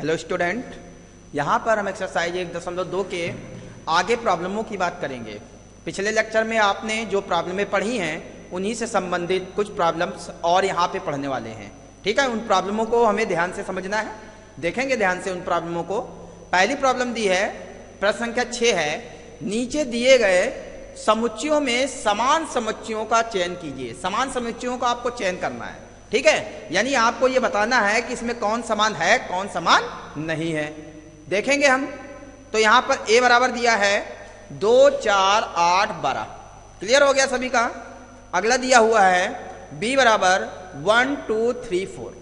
Hello student, यहाँ पर हम एक्सरसाइज 1.2 के आगे प्रॉब्लमों की बात करेंगे। पिछले लेक्चर में आपने जो प्रॉब्लमें पढ़ी हैं उन्हीं से संबंधित कुछ प्रॉब्लम्स और यहाँ पे पढ़ने वाले हैं। ठीक है, उन प्रॉब्लमों को हमें ध्यान से समझना है, देखेंगे ध्यान से उन प्रॉब्लमों को। पहली प्रॉब्लम दी है, प्रश्न संख्या 6 है, नीचे दिए गए समुच्चयों में समान समुच्चयों का चयन कीजिए। समान समुच्चयों का आपको चयन करना है, ठीक है, यानी आपको यह बताना है कि इसमें कौन समान है कौन समान नहीं है। देखेंगे हम तो यहां पर a बराबर दिया है 2, 4, 8, 12। क्लियर हो गया सभी का। अगला दिया हुआ है b बराबर 1, 2, 3, 4।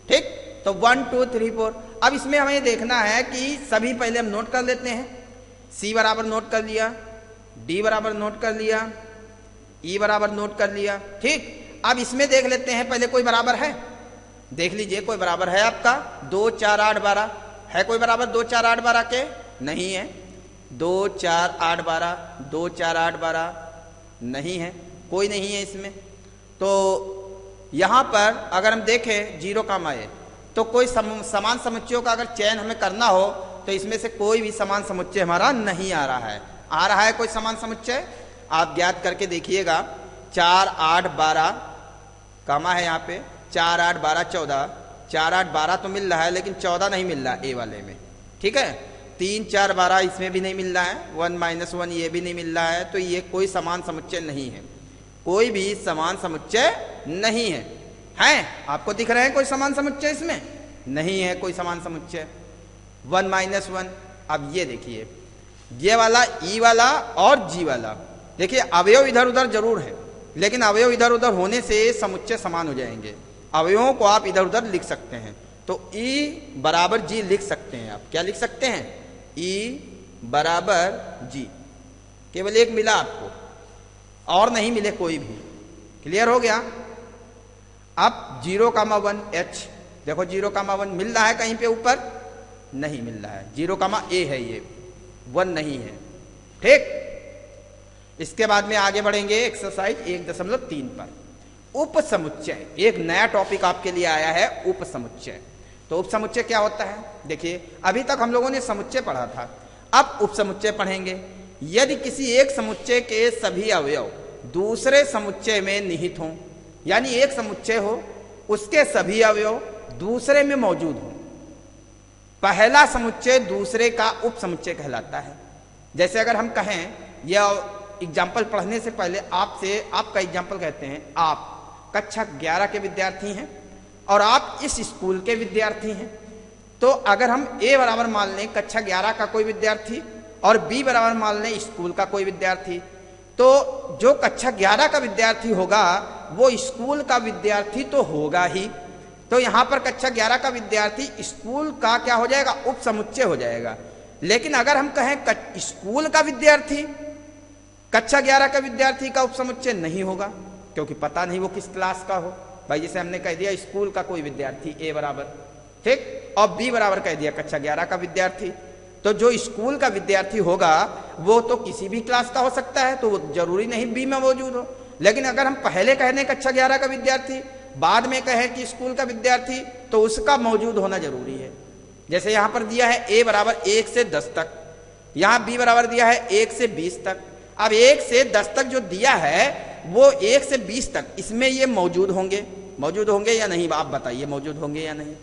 ठीक, तो 1, 2, 3, 4। अब इसमें हमें देखना है कि सभी पहले हम नोट कर लेते हैं। c बराबर नोट कर लिया, d बराबर नोट कर लिया, e बराबर नोट कर लिया। ठीक, अब इसमें देख लेते हैं पहले कोई बराबर है। देख लीजिए कोई बराबर है आपका 2, 4, 8, 12 है। कोई बराबर 2, 4, 8, 12 के नहीं है। 2, 4, 8, 12 2, 4, 8, 12 नहीं है, कोई नहीं है इसमें। तो यहां पर अगर हम देखें 0 का माए तो कोई समान समुच्चयों का अगर चयन हमें करना हो तो इसमें से कोई भी समान समुच्चय हमारा नहीं आ रहा है। आ रहा है कोई समान समुच्चय? आप ज्ञात करके देखिएगा। 4, 8, 12 कामा है यहाँ पे, 4, 8, 12, 14। 4, 8, 12 तो मिल रहा है लेकिन 14 नहीं मिल रहा ए वाले में। ठीक है, 3, 4, 12 इसमें भी नहीं मिल रहा है, 1 - 1 ये भी नहीं मिल रहा है। तो ये कोई समान समुच्चय नहीं है, कोई भी समान समुच्चय नहीं है। हैं आपको दिख रहे हैं कोई समान समुच्चय? इसमें नहीं है कोई समान समुच्चय। 1 - 1। अब ये देखिए, ये वाला ई वाला और जी वाला, देखिए अवयव इधर उधर जरूर है लेकिन अवयव इधर उधर होने से समुच्चय समान हो जाएंगे। अवयवों को आप इधर उधर लिख सकते हैं। तो ई बराबर जी लिख सकते हैं। आप क्या लिख सकते हैं? ई बराबर जी। केवल एक मिला आपको, और नहीं मिले कोई भी। क्लियर हो गया। अब 0, 1 देखो 0, 1 मिल रहा है कहीं पे ऊपर? नहीं मिल रहा है। 0, a है, ये 1 नहीं है। ठीक, इसके बाद में आगे बढ़ेंगे एक्सरसाइज 1.3 पर। उप समुच्चय, एक नया टॉपिक आपके लिए आया है, उप समुच्चय। तो उप समुच्चय क्या होता है? देखिए अभी तक हम लोगों ने समुच्चय पढ़ा था, अब उप समुच्चय पढ़ेंगे। यदि किसी एक समुच्चय के सभी अवयव दूसरे समुच्चय में निहित हों, यानी एक समुच्चय हो उसके सभी अवयव दूसरे में मौजूद हों, पहला समुच्चय दूसरे का उप समुच्चय कहलाता है। जैसे अगर हम कहें, यह एग्जाम्पल पढ़ने से पहले आपसे आपका एग्जाम्पल कहते हैं। आप कक्षा 11 के विद्यार्थी हैं और आप इस स्कूल के विद्यार्थी हैं। तो अगर हम a बराबर मान लें कक्षा 11 का कोई विद्यार्थी और b बराबर मान लें स्कूल का कोई विद्यार्थी, तो जो कक्षा 11 का विद्यार्थी होगा वो स्कूल का विद्यार्थी तो होगा ही। तो यहां पर कक्षा 11 का विद्यार्थी स्कूल का क्या हो जाएगा? उप समुच्चय हो जाएगा। लेकिन अगर हम कहें स्कूल का विद्यार्थी कक्षा 11 का विद्यार्थी का उपसमुच्चय नहीं होगा, क्योंकि पता नहीं वो किस क्लास का हो। भाई जैसे हमने कह दिया स्कूल का कोई विद्यार्थी ए बराबर, ठीक, और बी बराबर कह दिया कक्षा 11 का विद्यार्थी। तो जो स्कूल का विद्यार्थी होगा वो तो किसी भी क्लास का हो सकता है, तो वो जरूरी नहीं बी में मौजूद हो। लेकिन अगर हम पहले कह दें कक्षा 11 का विद्यार्थी, बाद में कहें कि स्कूल का विद्यार्थी, तो उसका मौजूद होना जरूरी है। जैसे यहां पर दिया है a बराबर 1 से 10 तक, यहां b बराबर दिया है 1 से 20 तक। अब 1 से 10 तक जो दिया है वो 1 से 20 तक, इसमें ये मौजूद होंगे या नहीं? आप बताइए, मौजूद होंगे या नहीं?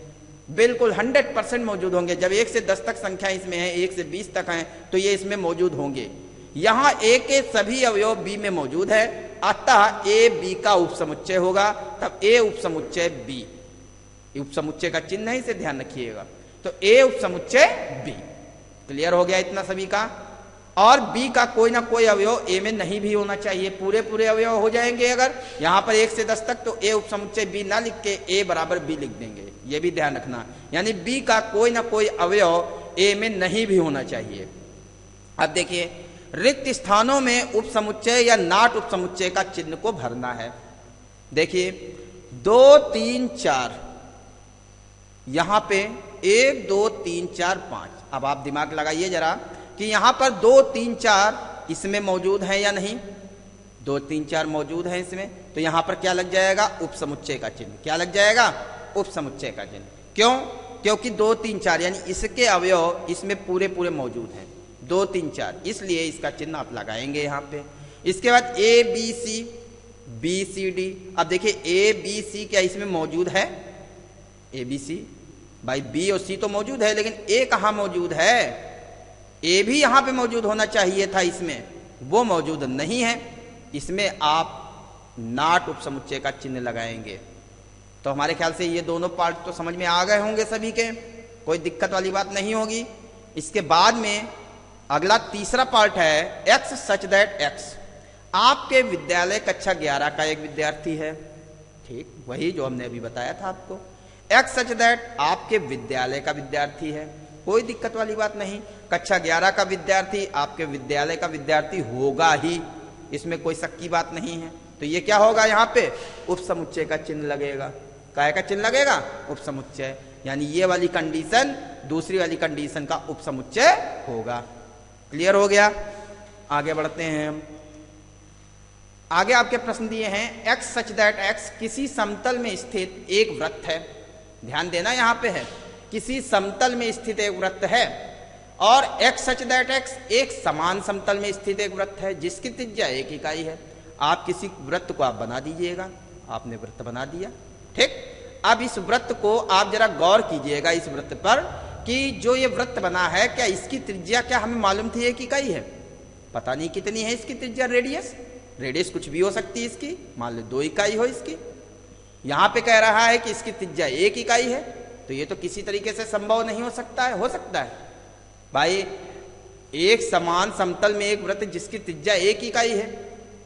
बिल्कुल 100% मौजूद होंगे। जब 1 से 10 तक संख्या इसमें है, 1 से 20 तक है, तो ये इसमें मौजूद होंगे। यहां a के सभी अवयव b में मौजूद है, अतः a b का उपसमुच्चय होगा। तब a उपसमुच्चय b, उपसमुच्चय का चिन्ह है, इसे ध्यान रखिएगा। तो a उपसमुच्चय b। क्लियर हो गया इतना सभी का। और b का कोई ना कोई अवयव a में नहीं भी होना चाहिए, पूरे अवयव हो जाएंगे। अगर यहां पर 1 से 10 तक, तो a उपसमुच्चय b ना लिख के a बराबर b लिख देंगे, ये भी ध्यान रखना। यानी b का कोई ना कोई अवयव a में नहीं भी होना चाहिए। अब देखिए, रिक्त स्थानों में उपसमुच्चय या नाट उपसमुच्चय का चिन्ह को भरना है। देखिए 2, 3, 4, यहां पे 1, 2, 3, 4, 5। अब आप दिमाग लगाइए जरा कि यहां पर 2, 3, 4 इसमें मौजूद है या नहीं? 2, 3, 4 मौजूद है इसमें, तो यहां पर क्या लग जाएगा? उपसमुच्चय का चिन्ह। क्या लग जाएगा? उपसमुच्चय का चिन्ह। क्यों? क्योंकि 2 3 4 यानी इसके अवयव इसमें पूरे पूरे मौजूद हैं, 2 3 4, इसलिए इसका चिन्ह आप लगाएंगे यहाँ पे। इसके बाद A B C, B C D. अब देखिए ए बी सी क्या इसमें मौजूद है? ए बी सी, भाई बी और सी तो मौजूद है, लेकिन ए कहाँ मौजूद है? ए भी यहाँ पे मौजूद होना चाहिए था, इसमें वो मौजूद नहीं है। इसमें आप नाट उपसमुच्चय का चिन्ह लगाएंगे। तो हमारे ख्याल से ये दोनों पार्ट तो समझ में आ गए होंगे सभी के, कोई दिक्कत वाली बात नहीं होगी। इसके बाद में अगला तीसरा पार्ट है एक्स सच दैट एक्स। आपके विद्यालय कक्षा 11 का एक विद्यार्थी है, ठीक वही जो हमने अभी बताया था आपको। एक्स सच दैट आपके विद्यालय का विद्यार्थी है, कोई दिक्कत वाली बात नहीं। कक्षा 11 का विद्यार्थी आपके विद्यालय का विद्यार्थी होगा ही, इसमें कोई शक की बात नहीं है। तो ये क्या होगा? यहाँ पे उपसमुच्चय का चिन्ह लगेगा। काय का चिन्ह लगेगा? उपसमुच्चय। यानी ये वाली कंडीशन दूसरी वाली कंडीशन का उपसमुच्चय होगा। क्लियर हो गया? आगे बढ़ते हैं हम। आगे आपके प्रश्न दिए हैं एक्स सच दैट एक्स किसी समतल में स्थित एक वृत्त है। ध्यान देना यहाँ पे है, किसी समतल में स्थित एक वृत्त है, और एक्स सच दैट एक्स एक समान समतल में स्थित एक वृत्त है जिसकी त्रिज्या 1 इकाई है। आप किसी वृत्त को आप बना दीजिएगा, आपने वृत्त बना दिया, ठीक। अब इस वृत्त को आप जरा गौर कीजिएगा, इस वृत्त पर, कि जो ये वृत्त बना है क्या इसकी त्रिज्या क्या हमें मालूम थी 1 इकाई है? पता नहीं कितनी है इसकी त्रिज्या। रेडियस कुछ भी हो सकती है इसकी, मान लो 2 इकाई हो इसकी। यहां पे कह रहा है कि इसकी त्रिज्या 1 इकाई है, तो ये तो किसी तरीके से संभव नहीं हो सकता है। हो सकता है भाई, एक समान समतल में एक वृत्त जिसकी त्रिज्या 1 इकाई है,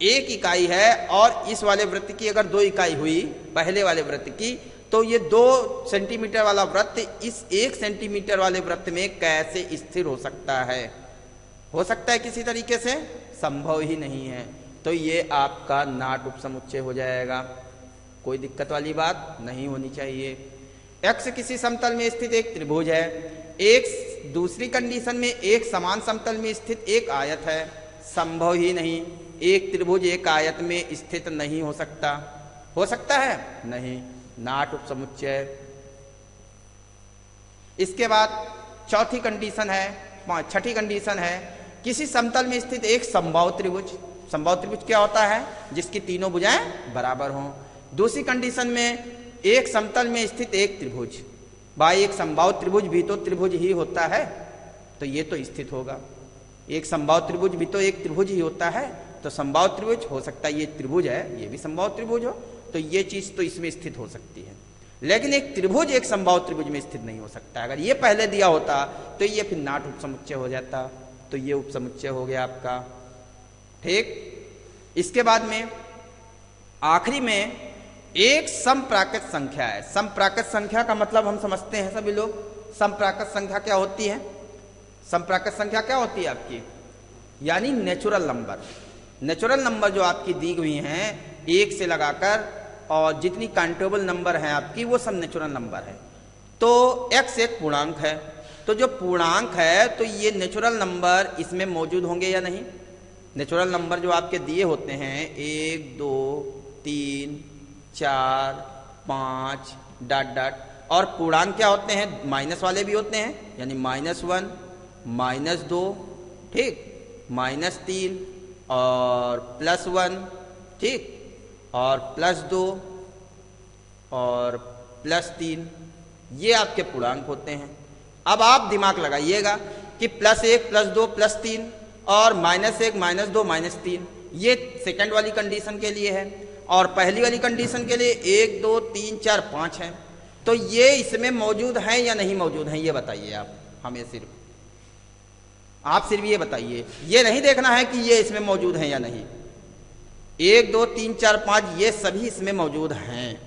1 इकाई है, और इस वाले वृत्त की अगर 2 इकाई हुई पहले वाले वृत्त की, तो ये 2 सेंटीमीटर वाला वृत्त इस 1 सेंटीमीटर वाले वृत्त में कैसे स्थिर हो सकता है? हो सकता है किसी तरीके से? संभव ही नहीं है। तो ये आपका नाट उपसमुच्चय हो जाएगा, कोई दिक्कत वाली बात नहीं होनी चाहिए। एक्स किसी समतल में स्थित एक त्रिभुज है, एक दूसरी कंडीशन में एक समान समतल में स्थित एक आयत है। संभव ही नहीं, एक त्रिभुज एक आयत में स्थित नहीं हो सकता। हो सकता है? नहीं, नाट उपसमुच्चय। इसके बाद चौथी कंडीशन है, छठी कंडीशन है किसी समतल में स्थित एक समबाहु त्रिभुज। समबाहु त्रिभुज क्या होता है? जिसकी तीनों भुजाएं बराबर हों। दूसरी कंडीशन में एक समतल में स्थित एक त्रिभुज। भाई एक समबाहु त्रिभुज भी तो त्रिभुज ही होता है, तो ये तो स्थित होगा। एक समबाहु त्रिभुज भी तो एक त्रिभुज ही होता है, तो समबाहु त्रिभुज हो सकता है, ये त्रिभुज है, ये भी समबाहु त्रिभुज हो, तो ये चीज तो इसमें स्थित हो सकती है। लेकिन एक त्रिभुज एक समबाहु त्रिभुज में स्थित नहीं हो सकता। अगर ये पहले दिया होता तो ये फिर नाट उपसमुच्चय हो जाता, तो ये उपसमुच्चय हो गया आपका, ठीक। इसके बाद में आखिरी में एक समप्राकृत संख्या है। समप्राकृत संख्या का मतलब हम समझते हैं सभी लोग। समप्राकृत संख्या क्या होती है? समप्राकृत संख्या क्या होती है आपकी? यानी नेचुरल नंबर। नेचुरल नंबर जो आपकी दी हुई हैं 1 से लगाकर, और जितनी काउंटेबल नंबर हैं आपकी वो सब नेचुरल नंबर है। तो x एक पूर्णांक है, तो जो पूर्णांक है तो ये नेचुरल नंबर इसमें मौजूद होंगे या नहीं? नेचुरल नंबर जो आपके दिए होते हैं 1 2 3 4 5 डॉट डॉट, और पूर्णांक क्या होते हैं? माइनस वाले भी होते हैं, यानी -1 -2, ठीक, -3 और +1, ठीक, और +2 और +3, ये आपके पूर्णांक होते हैं। अब आप दिमाग लगाइएगा कि +1 +2 +3 और -1 -2 -3, ये सेकंड वाली कंडीशन के लिए है, और पहली वाली कंडीशन के लिए 1 2 3 4 5 है। तो ये इसमें मौजूद हैं या नहीं मौजूद हैं, ये बताइए आप हमें। आप सिर्फ ये बताइए, ये नहीं देखना है कि ये इसमें मौजूद हैं या नहीं। 1 2 3 4 5 ये सभी इसमें मौजूद हैं।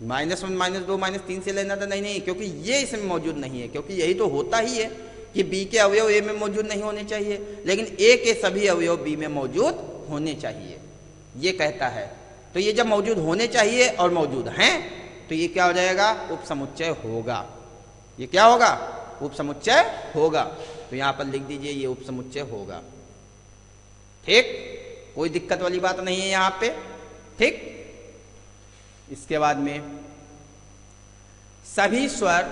-1 -2 -3 से लेना तो नहीं, क्योंकि ये इसमें मौजूद नहीं है, क्योंकि यही तो होता ही है कि बी के अवयव ए में मौजूद नहीं होने चाहिए, लेकिन ए के सभी अवयव बी में मौजूद होने चाहिए, ये कहता है। तो ये जब मौजूद होने चाहिए और मौजूद हैं, तो ये क्या हो जाएगा? उपसमुच्चय होगा। ये क्या होगा? उपसमुच्चय होगा। तो यहां पर लिख दीजिए ये उपसमुच्चय होगा, ठीक, कोई दिक्कत वाली बात नहीं है यहां पे, ठीक। इसके बाद में सभी स्वर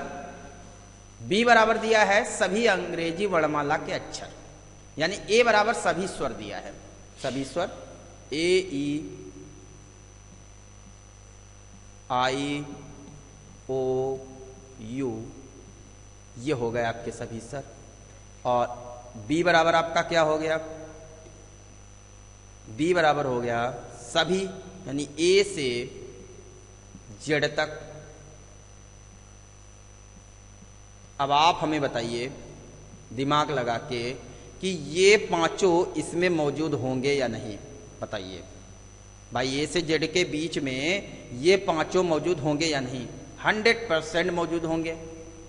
बी बराबर दिया है सभी अंग्रेजी वर्णमाला के अक्षर, यानी ए बराबर सभी स्वर दिया है, सभी स्वर ए ई आई ओ यू, ये हो गए आपके सभी स्वर। और बी बराबर आपका क्या हो गया, बी बराबर हो गया सभी, यानी ए से जेड तक। अब आप हमें बताइए दिमाग लगा के कि ये पांचों इसमें मौजूद होंगे या नहीं, बताइए भाई। ए से जेड के बीच में ये पांचों मौजूद होंगे या नहीं? 100% मौजूद होंगे।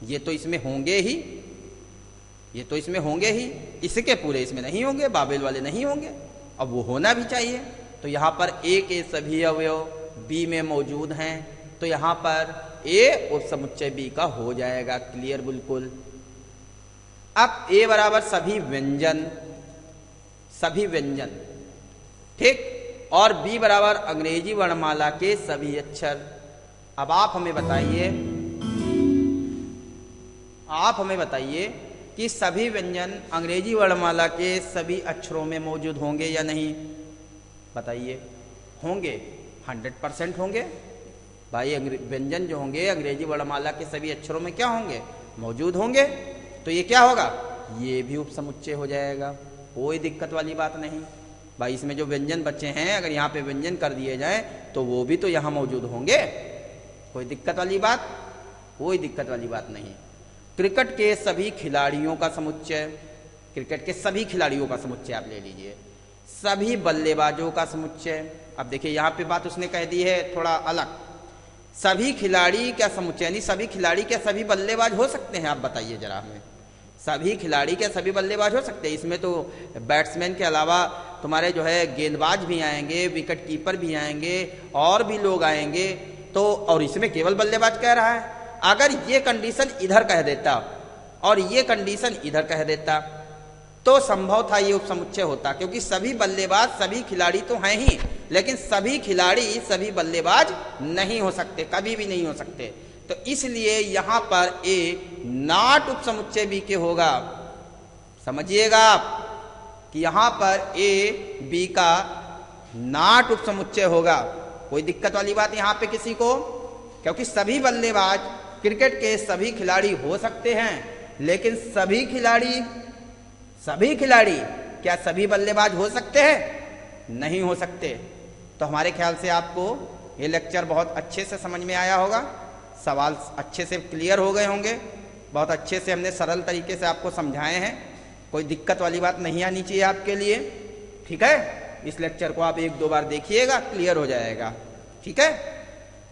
ये तो इसमें होंगे ही, ये तो इसमें होंगे ही, इसके पूरे इसमें नहीं होंगे, बाबेल वाले नहीं होंगे। अब वो होना भी चाहिए। तो यहाँ पर ए के सभी अवयव बी में मौजूद हैं, तो यहाँ पर ए उप समुच्चय बी का हो जाएगा। क्लियर बिल्कुल। अब ए बराबर सभी व्यंजन, सभी व्यंजन, ठीक, और बी बराबर अंग्रेजी वर्णमाला के सभी अक्षर। अब आप हमें बताइए, आप हमें बताइए कि सभी व्यंजन अंग्रेजी वर्णमाला के सभी अक्षरों में मौजूद होंगे या नहीं? बताइए। होंगे, 100% होंगे भाई। व्यंजन जो होंगे अंग्रेजी वर्णमाला के सभी अक्षरों में क्या होंगे? मौजूद होंगे। तो ये क्या होगा? ये भी उपसमुच्चय हो जाएगा, कोई दिक्कत वाली बात नहीं भाई। इसमें जो व्यंजन बच्चे हैं, अगर यहाँ पे व्यंजन कर दिए जाए तो वो भी तो यहाँ मौजूद होंगे, कोई दिक्कत वाली बात, कोई दिक्कत वाली बात नहीं। क्रिकेट के सभी खिलाड़ियों का समुच्चय, क्रिकेट के सभी खिलाड़ियों का समुच्चय आप ले लीजिए। सभी बल्लेबाजों का समुच्चय, अब देखिए यहाँ पे बात उसने कह दी है थोड़ा अलग। सभी खिलाड़ी क्या समुच्चय, यानी सभी खिलाड़ी क्या सभी बल्लेबाज हो सकते हैं? आप बताइए जरा हमें। सभी खिलाड़ी क्या सभी बल्लेबाज हो सकते हैं? इसमें तो बैट्समैन के अलावा तुम्हारे जो है गेंदबाज भी आएंगे, विकेट कीपर भी आएंगे, और भी लोग आएंगे। तो और इसमें केवल बल्लेबाज कह रहा है। अगर ये कंडीशन इधर कह देता और ये कंडीशन इधर कह देता तो संभव था ये उपसमुच्चय होता, क्योंकि सभी बल्लेबाज सभी खिलाड़ी तो हैं ही, लेकिन सभी खिलाड़ी सभी बल्लेबाज नहीं हो सकते, कभी भी नहीं हो सकते। तो इसलिए यहां पर ए नाट उपसमुच्चय बी के होगा। समझिएगा आप कि यहां पर ए बी का नाट उपसमुच्चय होगा। कोई दिक्कत वाली बात यहां पे किसी को? क्योंकि सभी बल्लेबाज क्रिकेट के सभी खिलाड़ी हो सकते हैं, लेकिन सभी खिलाड़ी क्या सभी बल्लेबाज हो सकते हैं? नहीं हो सकते। तो हमारे ख्याल से आपको ये लेक्चर बहुत अच्छे से समझ में आया होगा, सवाल अच्छे से क्लियर हो गए होंगे, बहुत अच्छे से हमने सरल तरीके से आपको समझाए हैं। कोई दिक्कत वाली बात नहीं आनी चाहिए आपके लिए, ठीक है। इस लेक्चर को आप 1-2 बार देखिएगा, क्लियर हो जाएगा, ठीक है।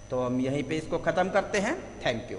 तो हम यहीं पे इसको ख़त्म करते हैं। Thank you.